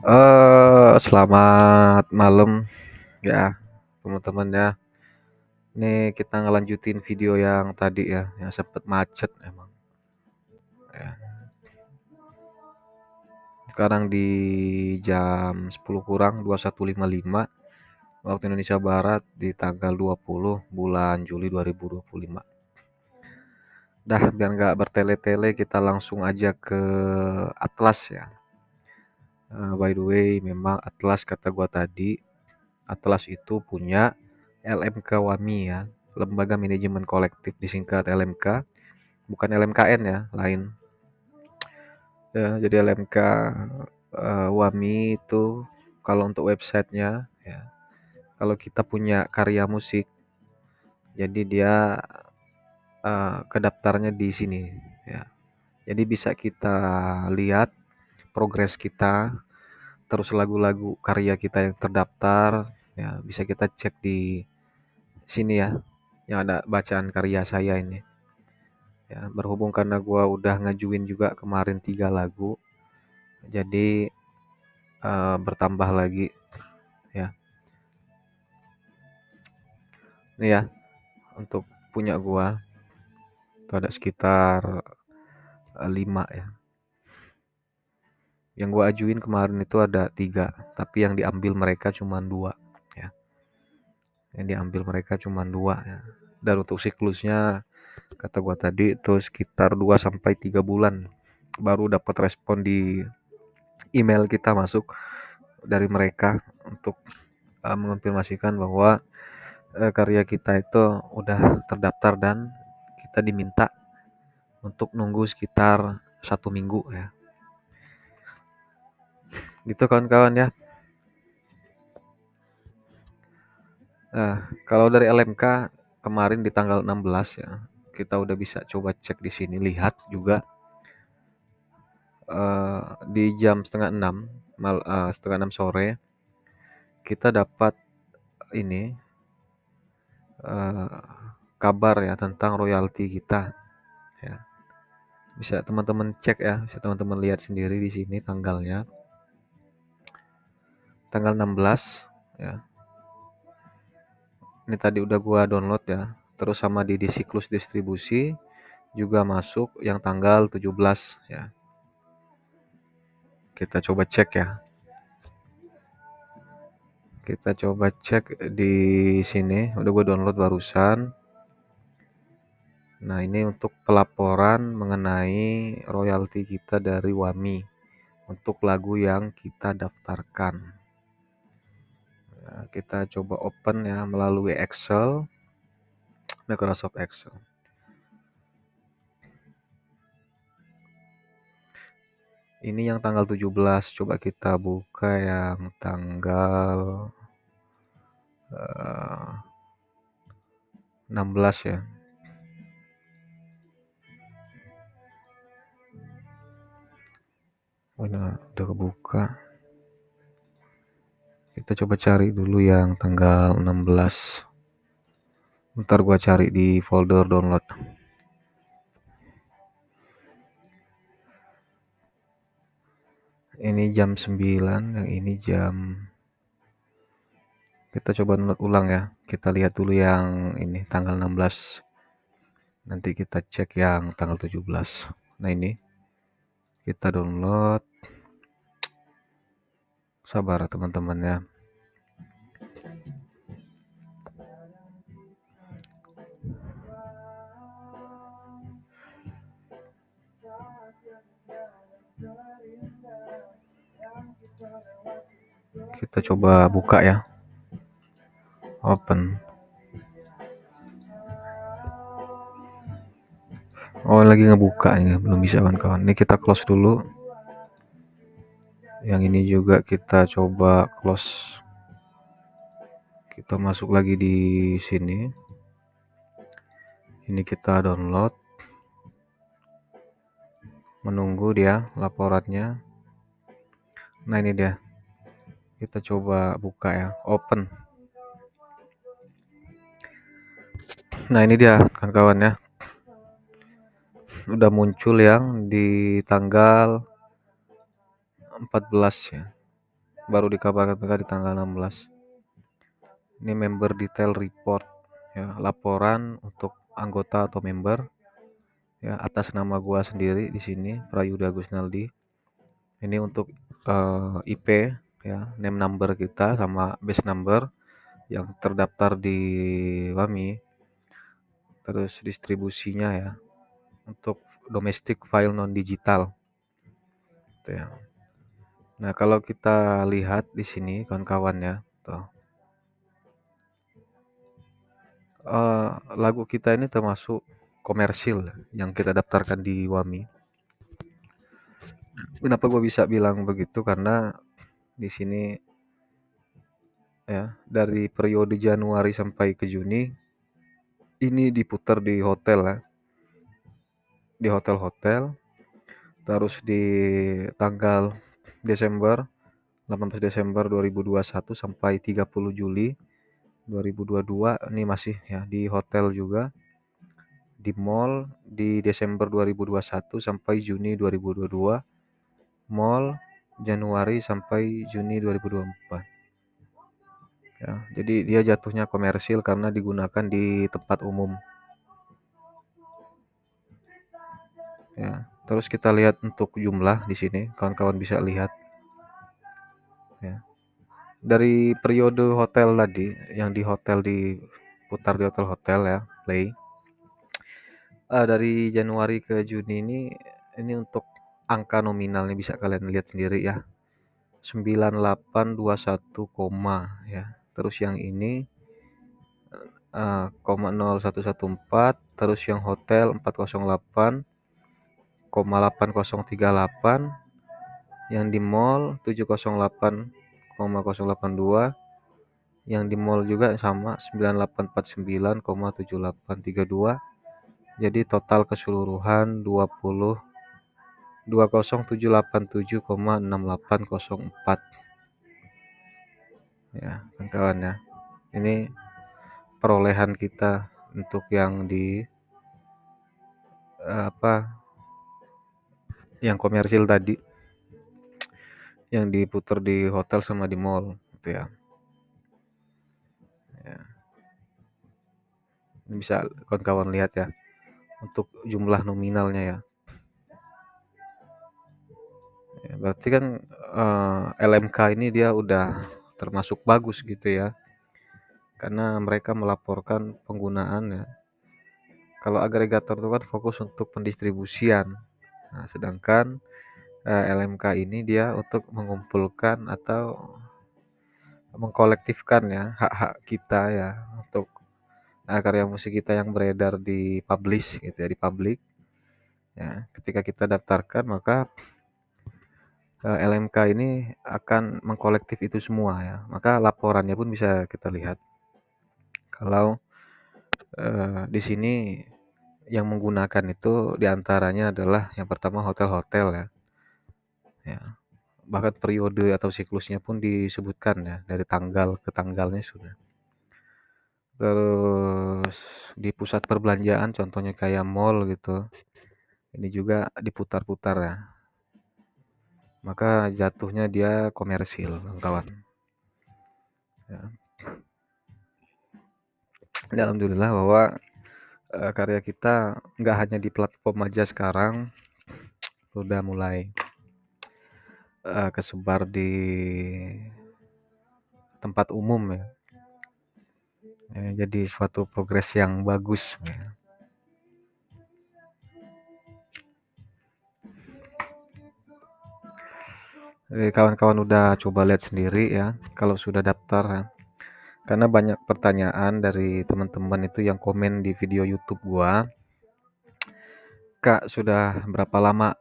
Selamat malam ya teman-teman ya. Ini kita ngelanjutin video yang tadi ya, yang sempet macet emang. Ya. Sekarang di jam 10 kurang 21.55 waktu Indonesia Barat di tanggal 20 bulan Juli 2025. Dah biar nggak bertele-tele kita langsung aja ke Atlas ya. By the way, memang Atlas kata gua tadi, Atlas itu punya LMK WAMI ya, Lembaga Manajemen Kolektif disingkat LMK, bukan LMKN ya, lain. Ya, jadi LMK WAMI itu kalau untuk websitenya ya, kalau kita punya karya musik, jadi dia kedaftarnya di sini ya. Jadi bisa kita lihat progres kita, terus lagu-lagu karya kita yang terdaftar ya, bisa kita cek di sini ya, yang ada bacaan karya saya ini. Ya, berhubung karena gua udah ngajuin juga kemarin 3 lagu, jadi bertambah lagi ya. Ini ya, untuk punya gua itu ada sekitar 5 ya. Yang gua ajuin kemarin itu ada 3, tapi yang diambil mereka cuma 2 ya. Yang diambil mereka cuma 2 ya. Dan untuk siklusnya kata gua tadi itu sekitar 2 sampai 3 bulan baru dapat respon di email kita masuk dari mereka untuk mengonfirmasikan bahwa karya kita itu udah terdaftar dan kita diminta untuk nunggu sekitar 1 minggu ya. Gitu kawan-kawan ya. Kalau dari LMK kemarin di tanggal 16 ya, kita udah bisa coba cek di sini, lihat juga di jam setengah enam sore kita dapat ini kabar ya tentang royalti kita ya. Bisa teman-teman cek ya, bisa teman-teman lihat sendiri di sini tanggalnya. Tanggal 16 ya. Ini tadi udah gua download ya. Terus sama di siklus distribusi juga masuk yang tanggal 17 ya. Kita coba cek ya. Kita coba cek di sini, udah gua download barusan. Nah, ini untuk pelaporan mengenai royalti kita dari WAMI untuk lagu yang kita daftarkan. Ya, kita coba open ya melalui Excel, Microsoft Excel. Ini yang tanggal 17, coba kita buka yang tanggal 16 ya. Udah kebuka. Kita coba cari dulu yang tanggal 16. Ntar gua cari di folder download. Ini jam 9, yang ini jam. Kita coba download ulang ya. Kita lihat dulu yang ini tanggal 16. Nanti kita cek yang tanggal 17. Nah, ini kita download. Sabar teman-teman ya. Kita coba buka ya. Open. Oh, lagi ngebuka ya, belum bisa kawan-kawan. Ini kita close dulu. Yang ini juga kita coba close. Kita masuk lagi di sini. Ini kita download. Menunggu dia laporannya. Nah, ini dia. Kita coba buka ya, open. Nah, ini dia kawan-kawan ya. Udah muncul yang di tanggal 14 ya. baru dikabarkan mereka di tanggal 16. Ini member detail report, ya, laporan untuk anggota atau member, ya, atas nama gua sendiri di sini, Prayuda Gusnaldi. Ini untuk IP, ya, name number kita sama base number yang terdaftar di WAMI. Terus distribusinya, ya, untuk domestic file non digital. Ya. Nah, kalau kita lihat di sini kawan-kawan, ya, tuh. Lagu kita ini termasuk komersil yang kita daftarkan di WAMI. Kenapa gue bisa bilang begitu? Karena di sini, ya, dari periode Januari sampai ke Juni ini diputar di hotel, ya, di hotel-hotel. Terus di tanggal Desember 18 Desember 2021 sampai 30 Juli 2022 ini masih, ya, di hotel juga, di mall di Desember 2021 sampai Juni 2022, mall Januari sampai Juni 2024. Ya, jadi dia jatuhnya komersil karena digunakan di tempat umum. Ya, terus kita lihat untuk jumlah di sini, kawan-kawan bisa lihat, ya. Dari periode hotel tadi, yang di hotel diputar di hotel-hotel, ya, play. Dari Januari ke Juni ini untuk angka nominalnya bisa kalian lihat sendiri, ya. 9821, ya. Terus yang ini 0,0114, terus yang hotel 408,8038, yang di mall 708,082, yang di mall juga sama 9849,7832. Jadi total keseluruhan 20787,6804. Ya, kawan-kawan, ya. Ini perolehan kita untuk yang di yang komersil tadi, yang diputar di hotel sama di mall, gitu, ya. Ya. Ini bisa kawan-kawan lihat, ya, untuk jumlah nominalnya, ya. Ya, berarti kan LMK ini dia udah termasuk bagus gitu, ya, karena mereka melaporkan penggunaan, ya. Kalau agregator itu kan fokus untuk pendistribusian. Nah, sedangkan LMK ini dia untuk mengumpulkan atau mengkolektifkan, ya, hak-hak kita, ya, untuk karya musik kita yang beredar di publish gitu, ya, di publik. Ya, ketika kita daftarkan maka LMK ini akan mengkolektif itu semua, ya. Maka laporannya pun bisa kita lihat. Kalau di sini yang menggunakan itu diantaranya adalah yang pertama hotel-hotel, ya. Ya. Bahkan periode atau siklusnya pun disebutkan, ya, dari tanggal ke tanggalnya sudah. Terus di pusat perbelanjaan contohnya kayak mall gitu, ini juga diputar-putar, ya. Maka jatuhnya dia komersil, kawan. Ya. Alhamdulillah bahwa karya kita nggak hanya di platform aja sekarang, udah mulai kesebar di tempat umum, ya. Jadi suatu progres yang bagus, ya. Kawan-kawan udah coba lihat sendiri, ya, kalau sudah daftar, ya. Karena banyak pertanyaan dari teman-teman itu yang komen di video YouTube gua, "Kak, sudah berapa lama?"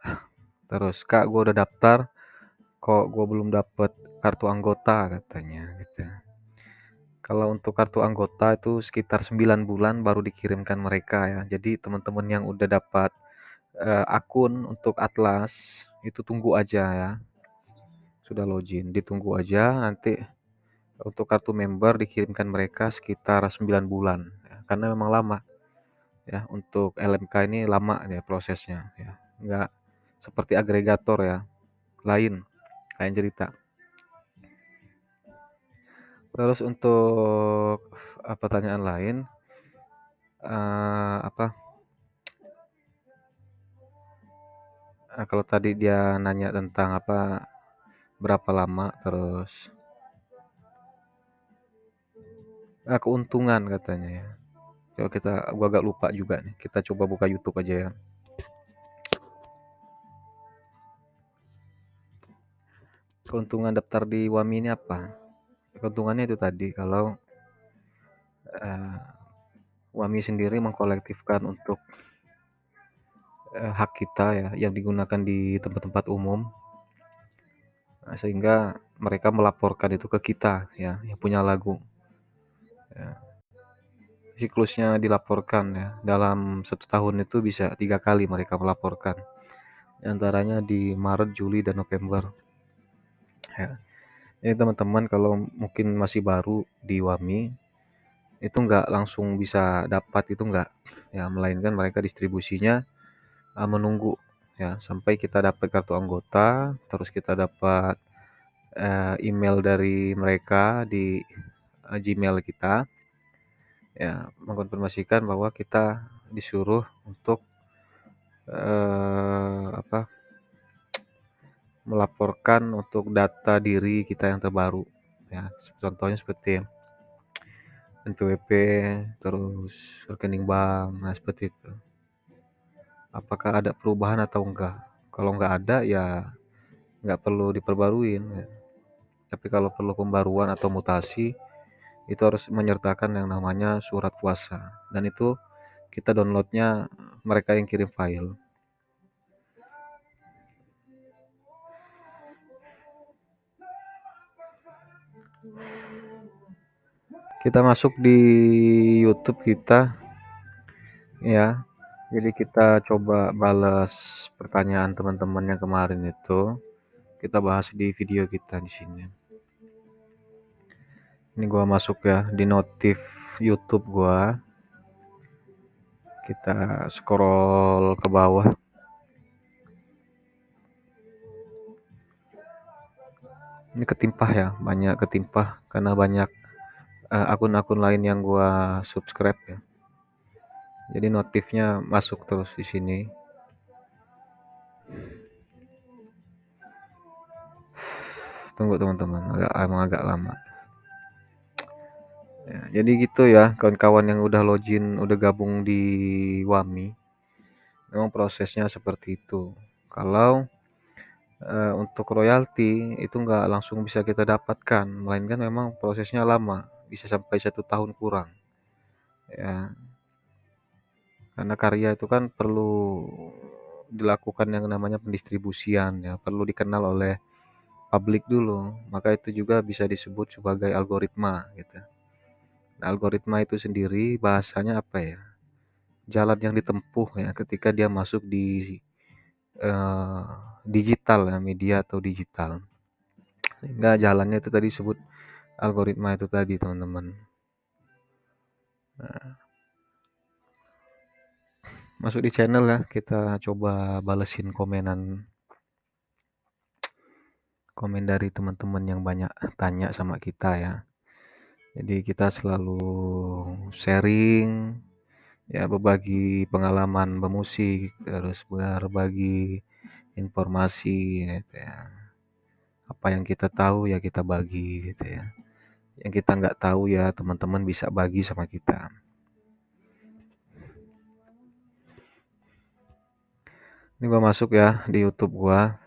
Terus, "Kak, gua udah daftar, kok gua belum dapet kartu anggota," katanya gitu. Kalau untuk kartu anggota itu sekitar 9 bulan baru dikirimkan mereka, ya. Jadi teman-teman yang udah dapat akun untuk Atlas itu tunggu aja, ya. Sudah login, ditunggu aja, nanti untuk kartu member dikirimkan mereka sekitar 9 bulan, ya. Karena memang lama, ya, untuk LMK ini lama, ya, prosesnya, ya. Enggak seperti agregator, ya. Lain cerita. Terus untuk pertanyaan lain, apa, kalau tadi dia nanya tentang apa, berapa lama, terus keuntungan katanya ya. Coba gua agak lupa juga nih. Kita coba buka YouTube aja ya. Keuntungan daftar di WAMI ini apa? Keuntungannya itu tadi kalau eh, WAMI sendiri mengkolektifkan untuk hak kita ya yang digunakan di tempat-tempat umum. Nah, sehingga mereka melaporkan itu ke kita ya yang punya lagu. Ya. Siklusnya dilaporkan ya. Dalam 1 tahun itu bisa 3 kali mereka melaporkan. Di antaranya di Maret, Juli, dan November. Ya. Jadi teman-teman kalau mungkin masih baru di WAMI itu nggak langsung bisa dapat itu nggak ya, melainkan mereka distribusinya menunggu ya sampai kita dapat kartu anggota, terus kita dapat email dari mereka di Gmail kita ya, mengkonfirmasikan bahwa kita disuruh untuk apa, melaporkan untuk data diri kita yang terbaru ya, contohnya seperti NPWP, terus rekening bank, nah seperti itu. Apakah ada perubahan atau enggak? Kalau enggak ada ya nggak perlu diperbaruin ya. Tapi kalau perlu pembaruan atau mutasi itu harus menyertakan yang namanya surat kuasa, dan itu kita downloadnya mereka yang kirim file. Kita masuk di YouTube kita ya. Jadi kita coba balas pertanyaan teman-teman yang kemarin itu. Kita bahas di video kita di sini. Ini gua masuk ya di notif YouTube gua. Kita scroll ke bawah. Ini ketimpah ya, banyak ketimpah karena banyak akun-akun lain yang gua subscribe ya. Jadi notifnya masuk terus di sini. Tunggu teman-teman, agak lama. Ya, jadi gitu ya, kawan-kawan yang udah login, udah gabung di WAMI, memang prosesnya seperti itu. Kalau untuk royalti itu nggak langsung bisa kita dapatkan, melainkan memang prosesnya lama, bisa sampai 1 tahun kurang. Ya, karena karya itu kan perlu dilakukan yang namanya pendistribusian ya, perlu dikenal oleh publik dulu. Maka itu juga bisa disebut sebagai algoritma gitu. Nah, algoritma itu sendiri bahasanya apa ya? Jalan yang ditempuh ya ketika dia masuk di eh, digital ya, media atau digital. Sehingga jalannya itu tadi disebut algoritma itu tadi, teman-teman. Nah, masuk di channel ya, kita coba balesin komen dari teman-teman yang banyak tanya sama kita ya. Jadi kita selalu sharing ya, berbagi pengalaman bermusik, terus berbagi informasi gitu ya. Apa yang kita tahu ya kita bagi gitu ya. Yang kita nggak tahu ya teman-teman bisa bagi sama kita. Ini gua masuk ya di YouTube gua.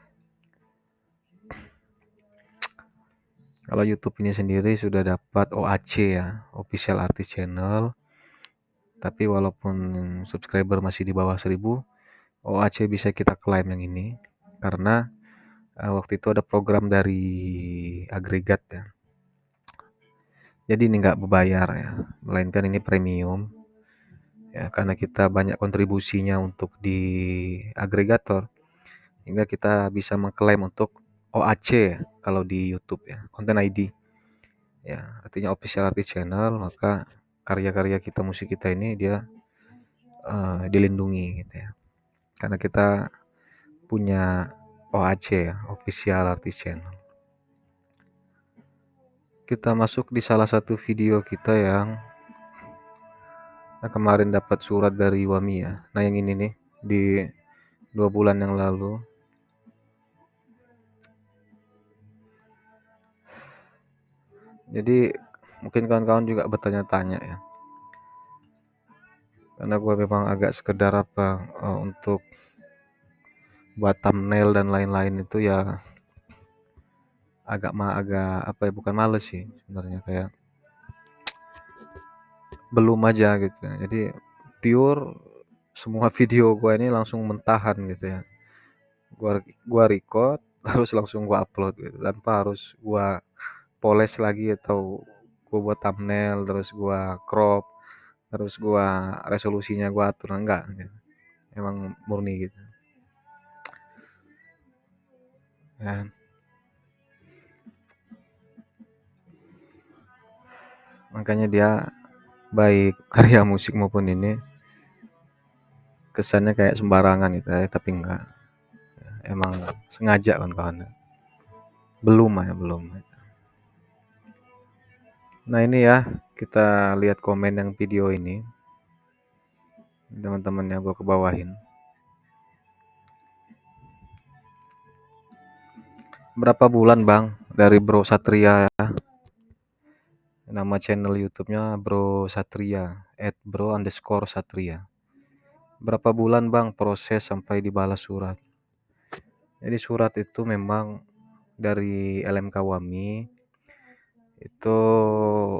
Kalau YouTube ini sendiri sudah dapat OAC ya, Official Artist Channel. Tapi walaupun subscriber masih di bawah 1000, OAC bisa kita klaim yang ini karena waktu itu ada program dari agregat ya. Jadi ini nggak berbayar ya, melainkan ini premium ya, karena kita banyak kontribusinya untuk di agregator, hingga kita bisa mengklaim untuk OAC ya, kalau di YouTube ya, konten ID ya, artinya official artist channel. Maka karya-karya kita, musik kita ini dia dilindungi gitu ya, karena kita punya OAC ya, official artist channel. kita masuk di salah satu video kita yang kemarin dapat surat dari Wami ya. Nah yang ini nih di 2 bulan yang lalu. Jadi mungkin kawan-kawan juga bertanya-tanya ya. Karena gue memang agak sekedar untuk buat thumbnail dan lain-lain itu ya agak apa ya, bukan males sih sebenarnya, kayak belum aja gitu. Jadi pure semua video gue ini langsung mentahan gitu ya. Gua record terus langsung gua upload gitu tanpa harus gua poles lagi atau gua buat thumbnail terus gua crop terus gua resolusinya gua atur, enggak gitu. Emang murni gitu ya. Makanya dia baik karya musik maupun ini kesannya kayak sembarangan gitu ya, tapi enggak, emang sengaja kan kawan. Belum. Nah ini ya, kita lihat komen yang video ini, teman-teman yang gua kebawahin. Berapa bulan bang dari Bro Satria ya? Nama channel YouTube-nya Bro Satria, @bro_satria. Berapa bulan bang proses sampai dibalas surat? Jadi surat itu memang dari LMK Wami itu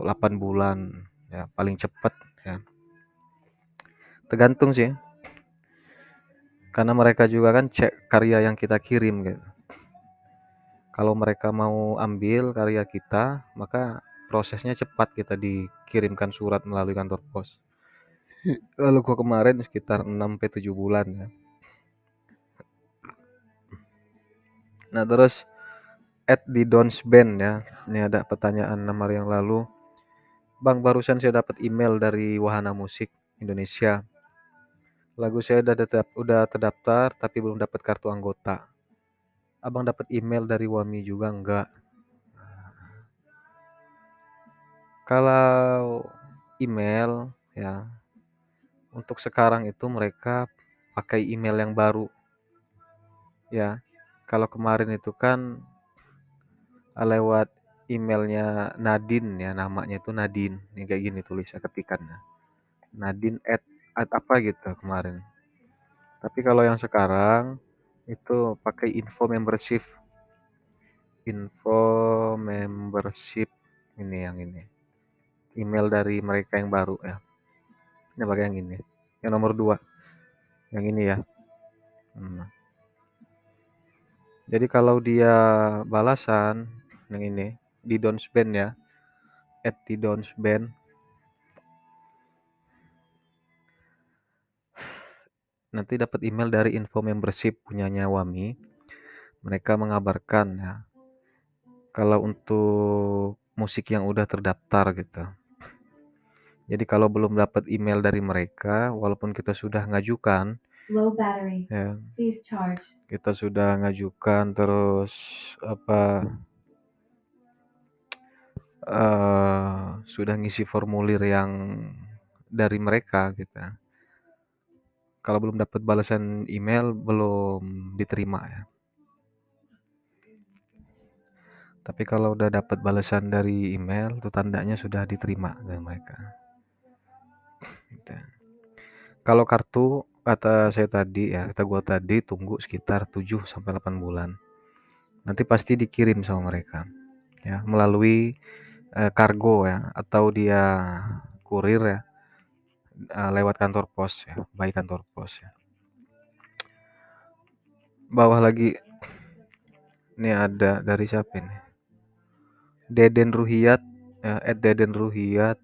8 bulan ya paling cepat ya. Tergantung sih, karena mereka juga kan cek karya yang kita kirim gitu. Kalau mereka mau ambil karya kita, maka prosesnya cepat, kita dikirimkan surat melalui kantor pos. Lalu gua kemarin sekitar 6-7 bulan ya. Nah terus di Dons Band ya. Ini ada pertanyaan 6 hari yang lalu. Bang, barusan saya dapat email dari Wahana Musik Indonesia. Lagu saya udah terdaftar tapi belum dapat kartu anggota. Abang dapat email dari Wami juga enggak? Kalau email ya, untuk sekarang itu mereka pakai email yang baru ya. Kalau kemarin itu kan lewat emailnya Nadine ya, namanya itu Nadine. Ini kayak gini tulisnya ketikannya. Nadine at apa gitu kemarin. Tapi kalau yang sekarang itu pakai info membership ini, yang ini. Email dari mereka yang baru ya. Ini pakai yang ini. Yang nomor 2. Yang ini ya. Jadi kalau dia balasan yang ini di Donsband ya, @donsband, nanti dapat email dari info membership punyanya Wami. Mereka mengabarkan ya, kalau untuk musik yang udah terdaftar gitu. Jadi kalau belum dapat email dari mereka, walaupun kita sudah ngajukan, low battery, ya, please charge. kita sudah ngajukan terus sudah ngisi formulir yang dari mereka gitu. Kalau belum dapat balasan email, belum diterima ya. Tapi kalau udah dapat balasan dari email, itu tandanya sudah diterima dari mereka. Gitu. Kalau kartu, kata saya tadi ya, kata gua tadi tunggu sekitar 7-8 bulan. Nanti pasti dikirim sama mereka ya, melalui kargo ya, atau dia kurir ya, lewat kantor pos ya, baik kantor pos ya. Bawah lagi ini ada dari siapa ini? Deden Ruhiyat ya, @Deden Ruhiyat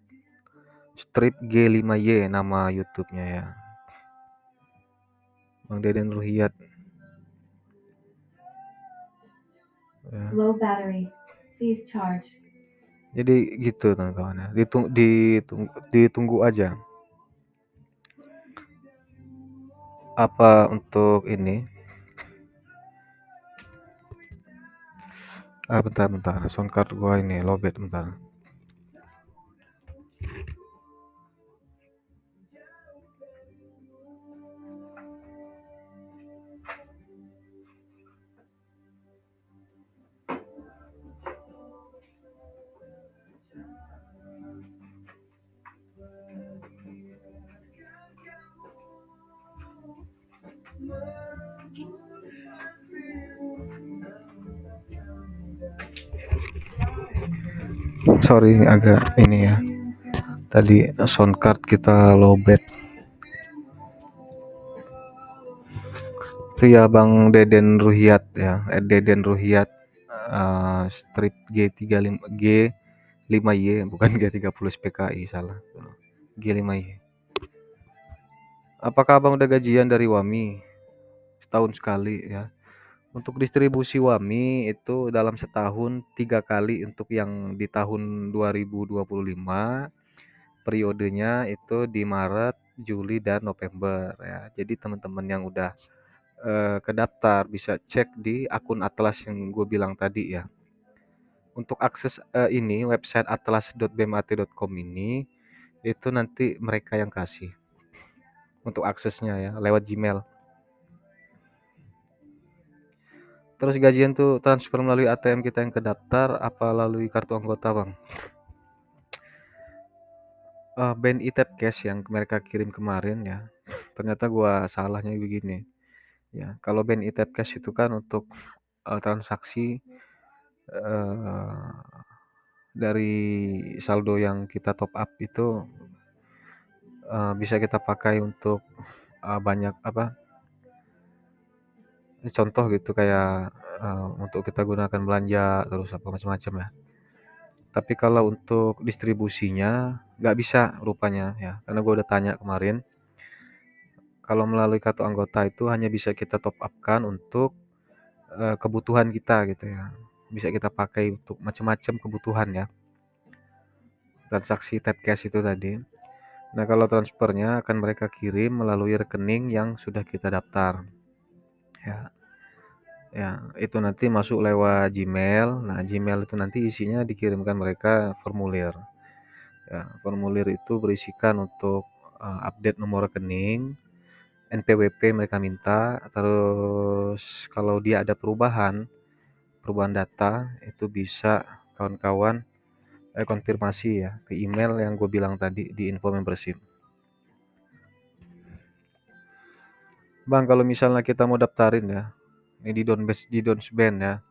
strip G5Y nama YouTube-nya ya. Bang Deden Ruhiyat. Ya. Low battery, please charge. Jadi gitu kawan-kawan ya. Ditunggu aja. Apa untuk ini? Bentar, sound card gua ini lowbat bentar. Sorry agak ini ya. Tadi sound card kita lowbat. Itu ya Bang Deden Ruhyat ya. Deden Ruhyat strip G5Y bukan G30 SPKI salah. G5Y. Apakah Abang udah gajian dari Wami? Setahun sekali ya. Untuk distribusi Wami itu dalam setahun 3 kali untuk yang di tahun 2025, periodenya itu di Maret, Juli, dan November ya. Jadi teman-teman yang udah kedaftar bisa cek di akun Atlas yang gue bilang tadi ya. Untuk akses ini website atlas.bmat.com ini itu nanti mereka yang kasih untuk aksesnya ya lewat Gmail. Terus gajian tuh transfer melalui ATM kita yang kedaftar apa melalui kartu anggota Bang? BNI Tap Cash yang mereka kirim kemarin ya. Ternyata gua salahnya begini. Ya, kalau BNI Tap Cash itu kan untuk transaksi dari saldo yang kita top up itu bisa kita pakai untuk banyak apa? Contoh gitu kayak untuk kita gunakan belanja terus apa macam-macam ya. Tapi kalau untuk distribusinya nggak bisa rupanya ya, karena gue udah tanya kemarin. Kalau melalui kartu anggota itu hanya bisa kita top up-kan untuk kebutuhan kita gitu ya. Bisa kita pakai untuk macam-macam kebutuhan ya. Transaksi tap cash itu tadi. Nah, kalau transfernya akan mereka kirim melalui rekening yang sudah kita daftar. Ya. Ya, itu nanti masuk lewat Gmail. Nah, Gmail itu nanti isinya dikirimkan mereka formulir. Ya, formulir itu berisikan untuk update nomor rekening, NPWP mereka minta, terus kalau dia ada perubahan data itu bisa kawan-kawan konfirmasi ya ke email yang gue bilang tadi di info membership. Bang, kalau misalnya kita mau daftarin ya, ini di Dons Band ya,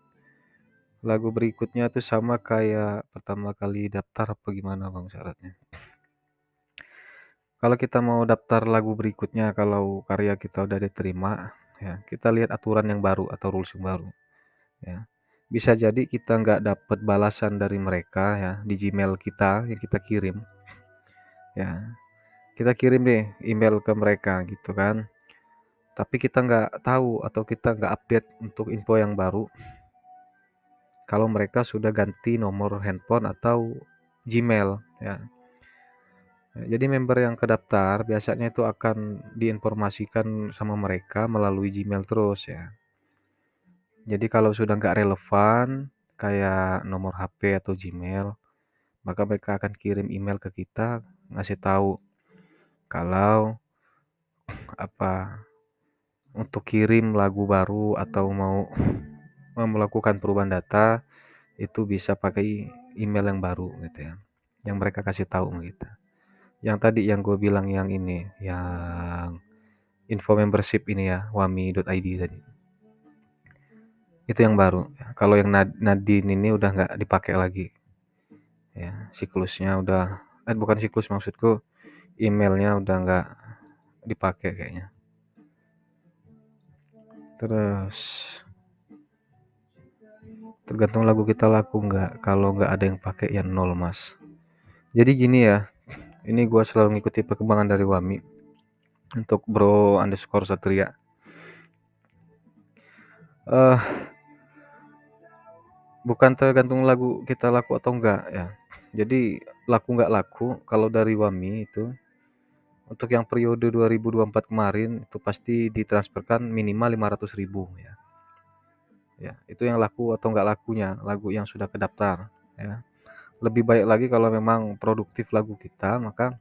lagu berikutnya tuh sama kayak pertama kali daftar apa gimana Bang syaratnya? Kalau kita mau daftar lagu berikutnya, kalau karya kita udah diterima, ya kita lihat aturan yang baru atau rules yang baru. Ya. Bisa jadi kita nggak dapat balasan dari mereka ya di Gmail kita yang kita kirim. Ya, kita kirim deh email ke mereka gitu kan. Tapi kita nggak tahu atau kita nggak update untuk info yang baru kalau mereka sudah ganti nomor handphone atau Gmail ya. Jadi member yang kedaftar biasanya itu akan diinformasikan sama mereka melalui Gmail terus ya. Jadi kalau sudah nggak relevan kayak nomor HP atau Gmail, maka mereka akan kirim email ke kita ngasih tahu kalau apa untuk kirim lagu baru atau mau melakukan perubahan data itu bisa pakai email yang baru gitu ya. Yang mereka kasih tahu kita. Yang tadi yang gue bilang yang ini, yang info membership ini ya, wami.id tadi. Itu yang baru. Kalau yang Nadine ini udah nggak dipakai lagi. Ya, siklusnya udah, bukan siklus maksudku, emailnya udah nggak dipakai kayaknya. Terus tergantung lagu kita laku nggak. Kalau nggak ada yang pakai ya nol mas. Jadi gini ya, ini gue selalu ngikuti perkembangan dari Wami untuk bro_satria. Bukan tergantung lagu kita laku atau enggak ya. Jadi laku nggak laku kalau dari Wami itu untuk yang periode 2024 kemarin itu pasti ditransferkan minimal 500.000 ya. ya. Itu yang laku atau nggak lakunya lagu yang sudah kedaftar, ya. Lebih baik lagi kalau memang produktif lagu kita, maka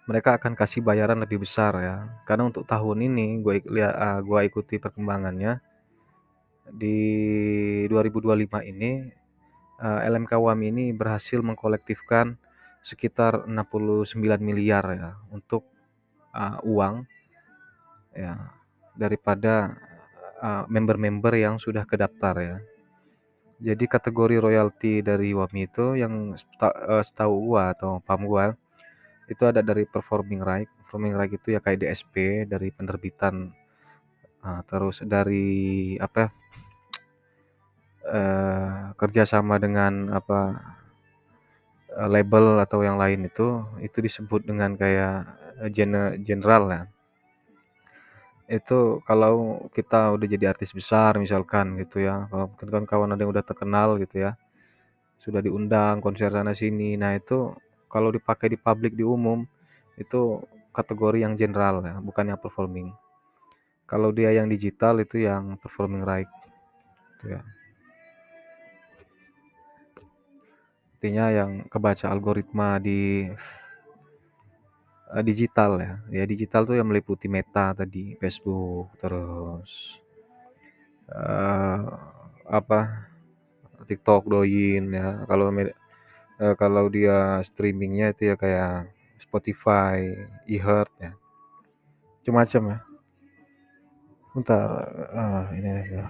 mereka akan kasih bayaran lebih besar ya. Karena untuk tahun ini gua ikuti perkembangannya di 2025 ini, LMK WAMI ini berhasil mengkolektifkan sekitar 69 miliar ya untuk uang ya daripada member-member yang sudah kedaftar ya. Jadi kategori royalti dari WAMI itu yang setahu gua atau paham gua itu ada dari performing right. Performing right itu ya kayak DSP dari penerbitan, terus dari apa kerjasama dengan apa label atau yang lain itu disebut dengan kayak general ya. Itu kalau kita udah jadi artis besar misalkan gitu ya, kalau mungkin kan kawan ada yang udah terkenal gitu ya, sudah diundang konser sana sini. Nah itu kalau dipakai di publik di umum itu kategori yang general ya, bukan yang performing. Kalau dia yang digital itu yang performing right gitu ya. Artinya yang kebaca algoritma di digital ya. Ya digital tuh yang meliputi Meta tadi, Facebook, terus eh apa TikTok, Douyin ya. Kalau dia streamingnya itu ya kayak Spotify, iHeart ya. Macam-macam ya. Bentar, ini ya.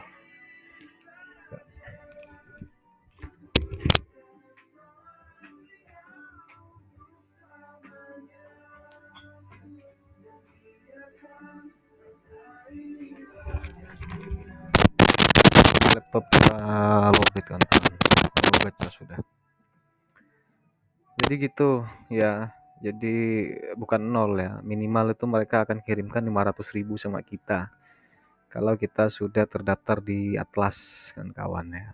Laptop lowbat kan. Lowbat sudah. Jadi gitu ya. Jadi bukan nol ya. Minimal itu mereka akan kirimkan 500.000 sama kita. Kalau kita sudah terdaftar di Atlas kan kawan ya.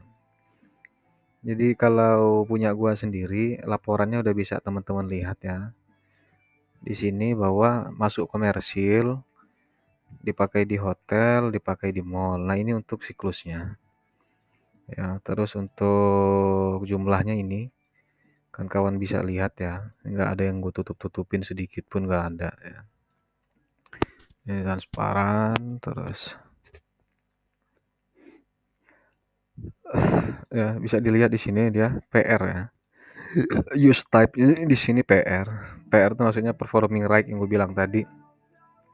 Jadi kalau punya gua sendiri, laporannya udah bisa teman-teman lihat ya. Di sini bahwa masuk komersil, dipakai di hotel, dipakai di mall. Nah, ini untuk siklusnya. Ya, terus untuk jumlahnya ini kan kawan bisa lihat ya. Nggak ada yang gue tutup-tutupin sedikit pun nggak ada ya. Ini transparan terus ya bisa dilihat di sini dia PR ya. Use type ini di sini PR. PR itu maksudnya performing right yang gue bilang tadi.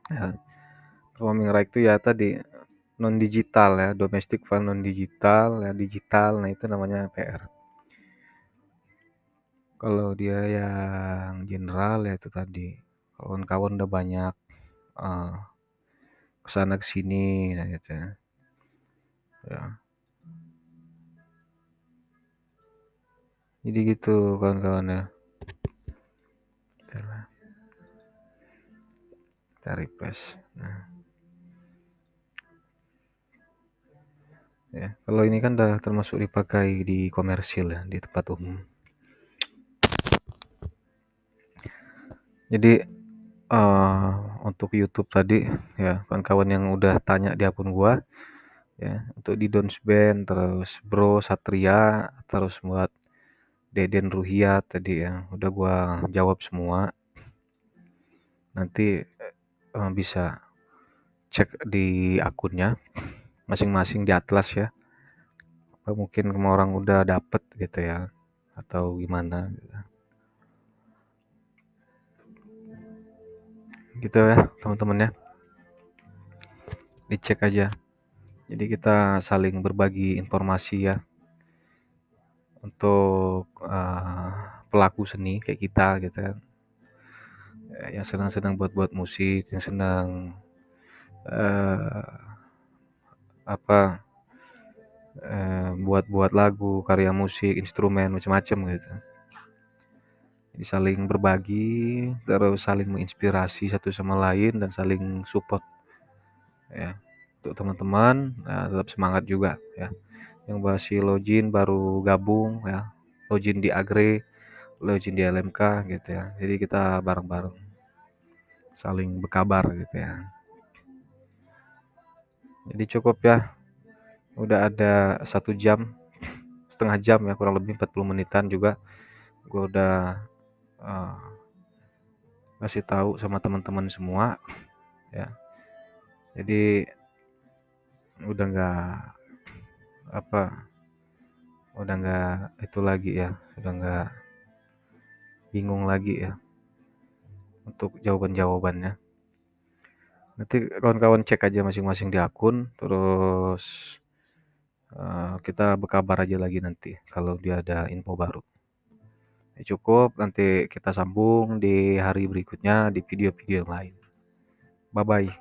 Ya, performing right itu ya tadi non digital ya, domestic file non digital ya, digital. Nah, itu namanya PR. Kalau dia yang general ya itu tadi. Kawan-kawan udah banyak uh, kesana kesini nah gitu ya. Ya. Jadi gitu kawan-kawan ya. Kita refresh. Nah, ya. Kalau ini kan udah termasuk dipakai di komersil ya, di tempat umum. Jadi untuk YouTube tadi ya kawan-kawan yang udah tanya di akun gua ya untuk di Dons Band terus Bro Satria terus buat Deden Ruhiat tadi ya udah gua jawab semua. Nanti bisa cek di akunnya masing-masing di Atlas ya. Mungkin semua orang udah dapet gitu ya atau gimana gitu ya teman-teman ya, dicek aja. Jadi kita saling berbagi informasi ya untuk pelaku seni kayak kita gitu kan, yang senang-senang buat musik, yang senang apa buat lagu, karya musik, instrumen macam-macam gitu. Jadi saling berbagi, terus saling menginspirasi satu sama lain dan saling support ya. Untuk teman-teman tetap semangat juga ya. Yang masih login baru gabung ya. Login di Agre, login di LMK gitu ya. Jadi kita bareng-bareng saling berkabar gitu ya. Jadi cukup ya Udah ada 1 jam, setengah jam ya, kurang lebih 40 menitan juga gue udah uh, kasih tahu sama teman-teman semua ya. Jadi udah nggak apa, udah nggak itu lagi ya, udah nggak bingung lagi ya untuk jawaban-jawabannya. Nanti kawan-kawan cek aja masing-masing di akun, terus kita berkabar aja lagi nanti kalau dia ada info baru. Ya cukup, nanti kita sambung di hari berikutnya di video-video yang lain. Bye-bye.